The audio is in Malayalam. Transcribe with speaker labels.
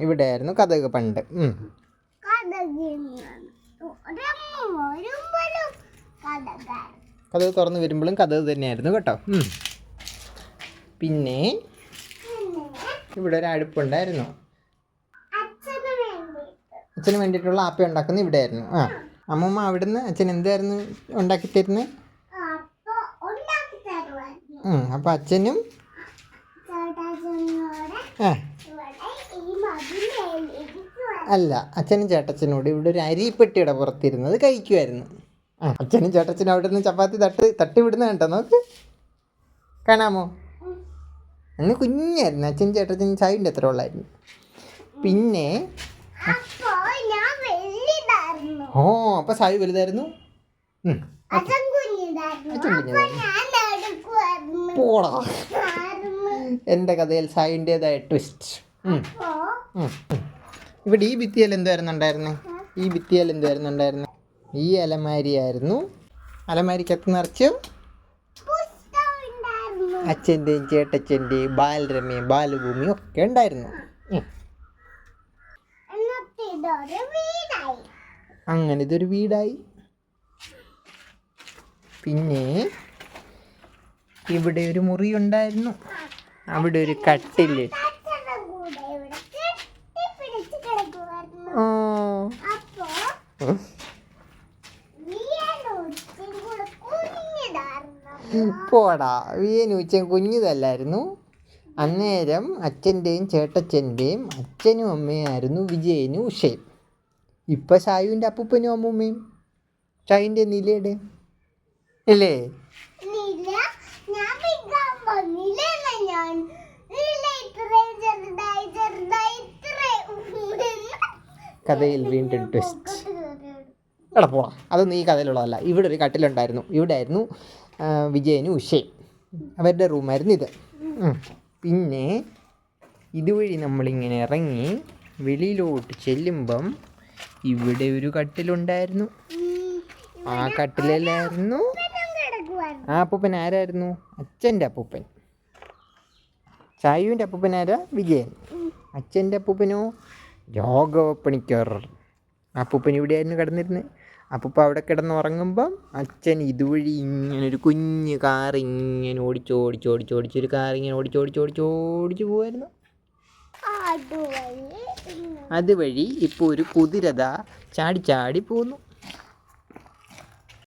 Speaker 1: ഇവിടെയായിരുന്നു കഥക് പണ്ട്. കഥക് തുറന്ന് വരുമ്പോഴും കഥക് തന്നെയായിരുന്നു കേട്ടോ. പിന്നെ ഇവിടെ ഒരു അടുപ്പുണ്ടായിരുന്നു. അച്ഛന് വേണ്ടിയിട്ടുള്ള ആപ്പ ഉണ്ടാക്കുന്ന ഇവിടെയായിരുന്നു. അമ്മൂമ്മ അവിടുന്ന് അച്ഛൻ എന്തായിരുന്നു ഉണ്ടാക്കി തരുന്നത്? അപ്പം അച്ഛനും അല്ല, അച്ഛനും ചേട്ടച്ചനോട് ഇവിടെ ഒരു അരിപ്പെട്ടിയുടെ പുറത്തിരുന്നത് കഴിക്കുമായിരുന്നു. അച്ഛനും ചേട്ടച്ചനും അവിടെ നിന്ന് ചപ്പാത്തി തട്ടി വിടുന്ന കണ്ടോ? നോക്ക്, കാണാമോ? അന്ന് കുഞ്ഞായിരുന്നു. അച്ഛനും ചേട്ടച്ചനും ചായൻ്റെ എത്ര ഉള്ളായിരുന്നു. പിന്നെ അപ്പം സായി വലുതായിരുന്നു. അച്ഛൻ പോടാ. എൻ്റെ കഥയിൽ സായിൻ്റെതായ ട്വിസ്റ്റ്. ഇവിടെ ഈ ഭിത്തിയിൽ എന്തുവായിരുന്നുണ്ടായിരുന്നേ? ഈ അലമാരിയായിരുന്നു. അലമാരിക്കകത്ത് നിറച്ച് അച്ഛൻ്റെയും ചേട്ടച്ചൻ്റെയും ബാലരമയും ബാലഭൂമിയും ഒക്കെ ഉണ്ടായിരുന്നു. അങ്ങനെ ഇതൊരു വീടായി. പിന്നെ ഇവിടെ ഒരു മുറി ഉണ്ടായിരുന്നു. അവിടെ ഒരു കട്ടില്. പോടാ, വീനൂച്ചൻ കുഞ്ഞിതല്ലായിരുന്നു. അന്നേരം അച്ഛൻ്റെയും ചേട്ടച്ചൻ്റെയും അച്ഛനും അമ്മയായിരുന്നു വിജയനും ഉഷയും. ഇപ്പം ഷായുവിൻ്റെ അപ്പൂപ്പനും അമ്മൂമ്മയും ഷായിൻ്റെ നിലയുടെ അല്ലേ? കഥയിൽ വീണ്ടും ട്വിസ്റ്റ്. എടാ പോടാ, അതൊന്നും ഈ കഥയിലുള്ളതല്ല. ഇവിടെ ഒരു കട്ടിലുണ്ടായിരുന്നു. ഇവിടെ ആയിരുന്നു വിജയനും ഉഷയും. അവരുടെ റൂമായിരുന്നു ഇത്. പിന്നെ ഇതുവഴി നമ്മളിങ്ങനെ ഇറങ്ങി വെളിയിലോട്ട് ചെല്ലുമ്പം ഇവിടെ ഒരു കട്ടിലുണ്ടായിരുന്നു. ആ കട്ടിലായിരുന്നു ആ അപ്പൂപ്പൻ. ആരായിരുന്നു? അച്ഛൻ്റെ അപ്പൂപ്പൻ. ചായുവിൻ്റെ അപ്പൂപ്പൻ ആരാ? വിജയൻ. അച്ഛൻ്റെ അപ്പൂപ്പനോ? രാഘവപ്പണിക്കർ. അപ്പൂപ്പൻ ഇവിടെയായിരുന്നു കിടന്നിരുന്നത്. അപ്പൂപ്പ അവിടെ കിടന്നുറങ്ങുമ്പം അച്ഛൻ ഇതുവഴി ഇങ്ങനെ ഒരു കുഞ്ഞ് കാർ ഇങ്ങനെ ഓടിച്ചൊരു കാർ ഇങ്ങനെ ഓടിച്ചു പോകുമായിരുന്നു. അതുവഴി ഇപ്പോൾ ഒരു കുതിരത ചാടി പോകുന്നു.